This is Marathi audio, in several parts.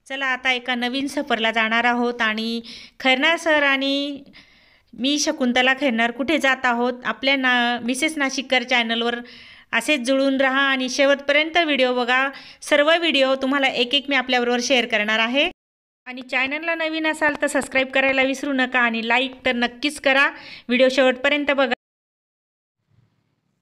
चला आता एका नवीन सफरला जाणार आहोत आणि खैरनार सर आणि मी शकुंतला खैरनार कुठे जात आहोत आपल्या मिसेस नाशिककर चॅनलवर असेच जुळून राहा आणि शेवटपर्यंत व्हिडिओ बघा। सर्व व्हिडिओ तुम्हाला एक एक मी आपल्याबरोबर शेअर करणार आहे आणि चॅनलला नवीन असाल तर सबस्क्राईब करायला विसरू नका आणि लाईक तर नक्कीच करा। व्हिडिओ शेवटपर्यंत बघा।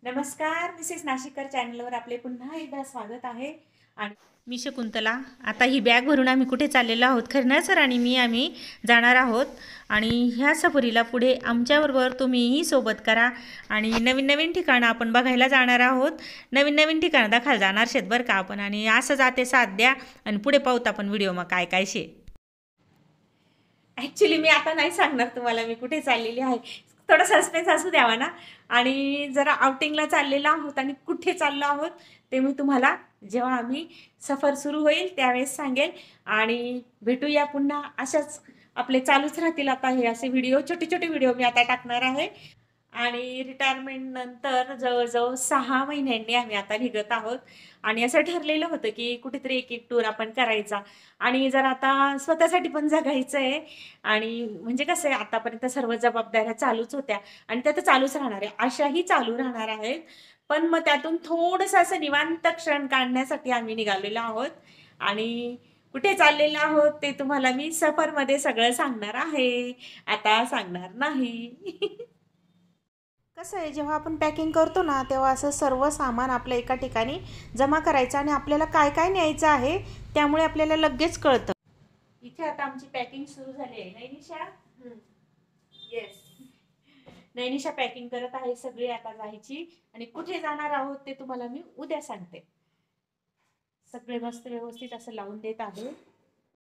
नमस्कार, मिसेस नाशिककर चॅनलवर आपले पुन्हा एकदा स्वागत आहे आणि मी शकुंतला। आता ही बॅग भरून आम्ही कुठे चाललेलो आहोत, खैरनार सर आणि मी आम्ही जाणार आहोत आणि ह्या सफरीला पुढे आमच्याबरोबर तुम्हीही सोबत करा आणि नवीन नवीन ठिकाणं आपण बघायला जाणार आहोत। नवीन नवीन ठिकाणं दाखल जाणार शेत बरं का आपण आणि असं जाते साथ द्या आणि पुढे पाहूत आपण व्हिडिओ मग काय काय शे। ॲक्च्युली मी आता नाही सांगणार तुम्हाला मी कुठे चाललेली आहे, थोडं सस्पेन्स असू द्यावा ना। आणि जरा आउटिंगला चाललेलो आहोत आणि कुठे चाललो आहोत ते मी तुम्हाला जेव्हा आम्ही सफर सुरू होईल त्यावेळेस सांगेल आणि भेटूया पुन्हा। अशाच आपले चालूच राहतील आता हे असे व्हिडिओ, छोटे छोटे व्हिडिओ मी आता टाकणार आहे आणि रिटायरमेंट नंतर जवळजवळ 6 महिन्यांनी आम्ही आता निघत आहोत आणि असं ठरलेलं होतं की कुठेतरी एक एक टूर आपण करायचा आणि जर आता स्वतःसाठी पण जगायचं आहे आणि म्हणजे कसं आहे आतापर्यंत सर्व जबाबदाऱ्या चालूच होत्या आणि त्या तर चालूच राहणार आहे, अशाही चालू राहणार आहेत, पण मग त्यातून थोडंसं असं निवांत क्षण काढण्यासाठी आम्ही निघालेलो आहोत आणि कुठे चाललेलो आहोत ते तुम्हाला मी सफरमध्ये सगळं सांगणार आहे, आता सांगणार नाही। कसं आहे जेव्हा आपण पॅकिंग करतो ना तेव्हा असं सर्व सामान आपल्या एका ठिकाणी जमा करायचं आणि आपल्याला काय काय न्यायचं आहे त्यामुळे आपल्याला लगेच कळतं। इथे आता आमची पॅकिंग सुरू झाली आहे, नैनिशा येस नैनिशा पॅकिंग करत आहे सगळी आता जायची आणि कुठे जाणार आहोत ते तुम्हाला मी उद्या सांगते। सगळे मस्त व्यवस्थित असं लावून देत आहे।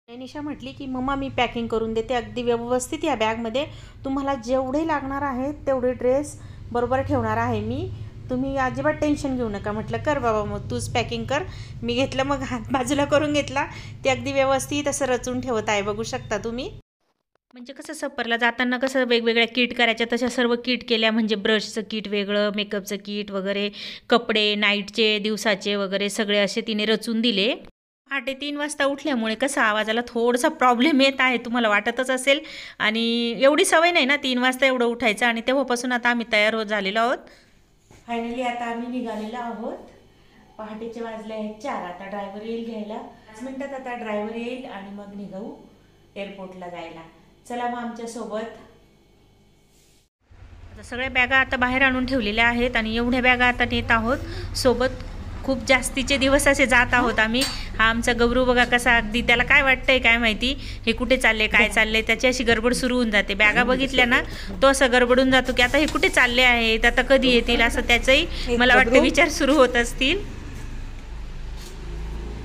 नैनिशा म्हटली की मम्मा मी पॅकिंग करून देते अगदी व्यवस्थित, या बॅगमध्ये तुम्हाला जेवढे लागणार आहेत तेवढे ड्रेस बरोबर ठेवणार आहे मी, तुम्ही अजिबात टेन्शन घेऊ नका। म्हटलं कर बाबा मग तूच पॅकिंग कर, मी घेतलं मग हात बाजूला करून घेतला, ते अगदी व्यवस्थित असं रचून ठेवत आहे बघू शकता तुम्ही। म्हणजे कसं सफरला जाताना कसं वेगवेगळ्या किट करायच्या तशा सर्व किट केल्या, म्हणजे ब्रशचं किट वेगळं, मेकअपचं किट वगैरे, कपडे नाईटचे दिवसाचे वगैरे सगळे असे तिने रचून दिले। 3:30 वाजता उठल्यामुळे कसं आवाजाला थोडासा प्रॉब्लेम येत आहे तुम्हाला वाटतच असेल आणि एवढी सवय नाही ना 3 वाजता एवढं उठायचं आणि तेव्हापासून आता आम्ही तयार होत झालेलो आहोत। फायनली आता आम्ही निघालेलो आहोत, पहाटेचे वाजले आहेत 4, आता ड्रायव्हर येईल घ्यायला, 5 मिनिटात आता ड्रायव्हर येईल आणि मग निघू एअरपोर्टला जायला। चला मग आमच्यासोबत। आता सगळ्या बॅगा आता बाहेर आणून ठेवलेल्या आहेत आणि एवढ्या बॅगा आता नेत आहोत सोबत, खूप जास्तीचे दिवस असे जात आहोत आम्ही। हा आमचा गबरू बघा कसा अगदी त्याला काय वाटतंय काय माहिती, हे कुठे चालले काय चालले त्याची अशी गडबड सुरू होऊन जाते। बॅगा बघितल्या ना तो असं गडबडून जातो की आता हे कुठे चालले आहेत, आता कधी येतील, असं त्याचंही मला वाटतं विचार सुरू होत असतील।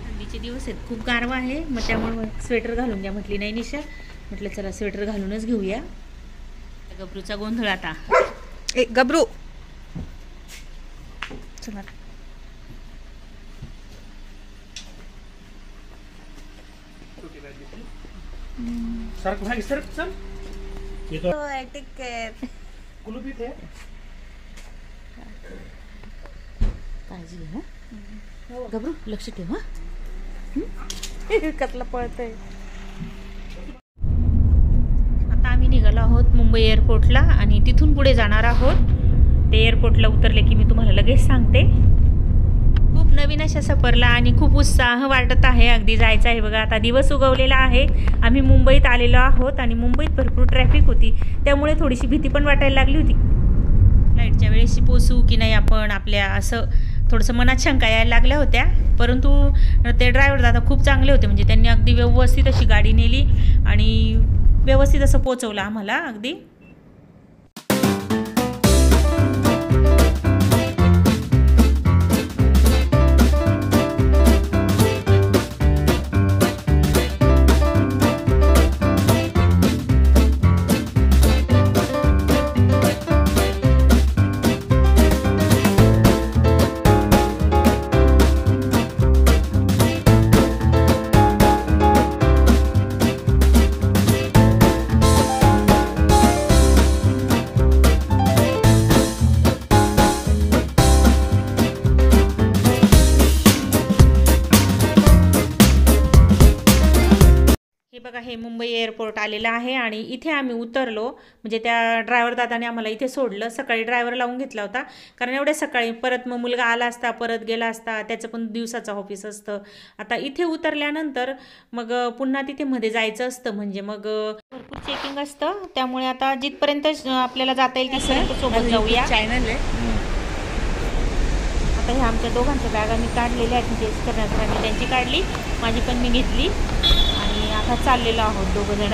थंडीचे दिवस आहेत, खूप गारवा आहे, मग त्यामुळे स्वेटर घालून घ्या म्हटली नैनिशा, म्हटलं चला स्वेटर घालूनच घेऊया। गबरूचा गोंधळ आता, ए गबरू चला सरक भाई सरक चल, ये तो टेक केअर, कुलूपीत है काळजी घ्या गबरू, लक्ष ठेव हा। कसला पळतंय। आता आम्ही निघालो आहोत मुंबई एअरपोर्टला आणि तिथून पुढे जाणार आहोत। ते एअरपोर्टला उतरले की मी तुम्हाला लगेच सांगते। खूप नवीन अशा सफरला आणि खूप उत्साह वाटत आहे, अगदी जायचं आहे बघा। आता दिवस उगवलेला आहे, आम्ही मुंबईत आलेलो आहोत आणि मुंबईत भरपूर ट्रॅफिक होती त्यामुळे थोडीशी भीती पण वाटायला लागली होती, फ्लाईटच्या वेळेशी पोचू की नाही आपण, आपल्या असं थोडंसं मनात शंका यायला लागल्या होत्या, परंतु ते ड्रायव्हर दादा खूप चांगले होते, म्हणजे त्यांनी अगदी व्यवस्थित अशी गाडी नेली आणि व्यवस्थित असं पोचवलं आम्हाला अगदी। बघा हे मुंबई एअरपोर्ट आलेलं आहे आणि इथे आम्ही उतरलो. म्हणजे त्या ड्रायव्हर दादाने आम्हाला इथे सोडलं. सकाळी ड्रायव्हर लावून घेतला होता कारण एवढ्या सकाळी परत मग मुलगा आला असता, परत गेला असता, त्याचं पण दिवसाचं ऑफिस असतं. आता इथे उतरल्यानंतर मग पुन्हा तिथे मध्ये जायचं असतं. म्हणजे मग भरपूर चेकिंग असतं. त्यामुळे आता जिथपर्यंत आपल्याला जाता येईल तिथपर्यंत सोबत जाऊया. चॅनल आहे. आता ह्या आमच्या दोघांच्या बॅगा मी काढलेल्या आहेत. टेस्ट करण्यासाठी मी त्यांची काढली, माझी पण मी घेतली आणि आता चाललेलो आहोत दोघं जण.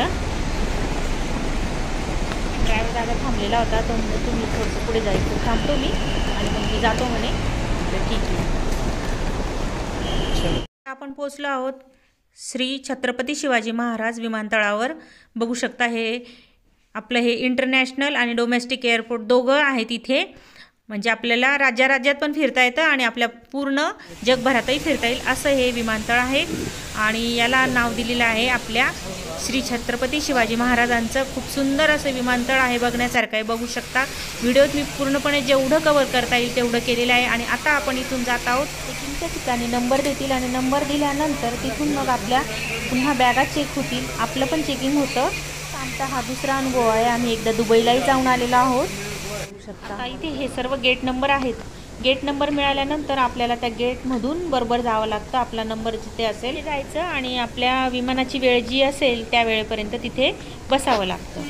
ड्रायव्हर दादा थांबलेला होता, तो म्हणजे तुम्ही थोडंसं पुढे जायचं, थांबतो मी आणि मग मी जातो म्हणे. तर ठीक आहे. आपण पोचलो आहोत श्री छत्रपती शिवाजी महाराज विमानतळावर. बघू शकता हे आपलं हे इंटरनॅशनल आणि डोमेस्टिक एअरपोर्ट दोघं आहेत इथे. म्हणजे आपल्याला राज्यात पण फिरता येतं आणि आपल्या पूर्ण जगभरातही फिरता येईल असं हे विमानतळ आहे. आणि याला नाव दिलेलं आहे आपल्या श्री छत्रपती शिवाजी महाराजांचं. खूप सुंदर असं विमानतळ आहे, बघण्यासारखं आहे. बघू शकता व्हिडिओत मी पूर्णपणे जेवढं कव्हर करता येईल तेवढं केलेलं आहे. आणि आता आपण इथून जात आहोत. चेकिंगच्या ठिकाणी नंबर देतील आणि नंबर दिल्यानंतर तिथून मग आपल्या पुन्हा बॅगा चेक होतील. आपलं पण चेकिंग होतं. आमचा हा दुसरा अनुभव आहे. आम्ही एकदा दुबईलाही जाऊन आलेलो आहोत. आता इथे हे सर्व गेट नंबर आहेत. गेट नंबर मिळाल्यानंतर आपल्याला त्या गेटमधून बरोबर जावं लागतं. आपला नंबर जिथे असेल जायचं आणि आपल्या विमानाची वेळ जी असेल त्या वेळेपर्यंत तिथे बसावं लागतं.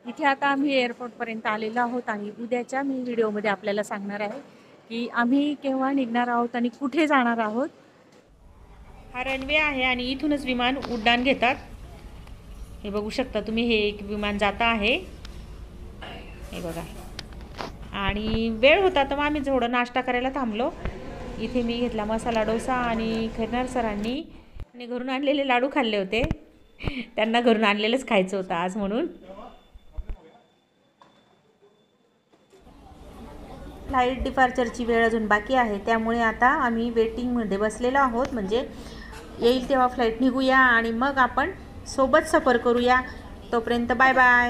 इथे आता आम्ही एअरपोर्टपर्यंत आलेलो आहोत आणि उद्याच्या मी व्हिडिओमध्ये आपल्याला सांगणार आहे की आम्ही केव्हा निघणार आहोत आणि कुठे जाणार आहोत. हा रनवे आहे आणि इथूनच विमान उड्डाण घेतात. हे बघू शकता तुम्ही, हे एक विमान जाता आहे, हे बघा. आणि वेळ होता तर मग आम्ही थोडं नाश्ता करायला थांबलो. इथे मी घेतला मसाला डोसा आणि खैरनार सरांनी घरून आणलेले लाडू खाल्ले होते. त्यांना घरून आणलेलंच खायचं होतं आज म्हणून. फ्लाईट डिपार्चरची वेळ अजून बाकी आहे, त्यामुळे आता आम्ही वेटिंगमध्ये बसलेलो आहोत. म्हणजे येईल तेव्हा फ्लाईट निघूया आणि मग आपण सोबत सफर करूया. तोपर्यंत बाय बाय.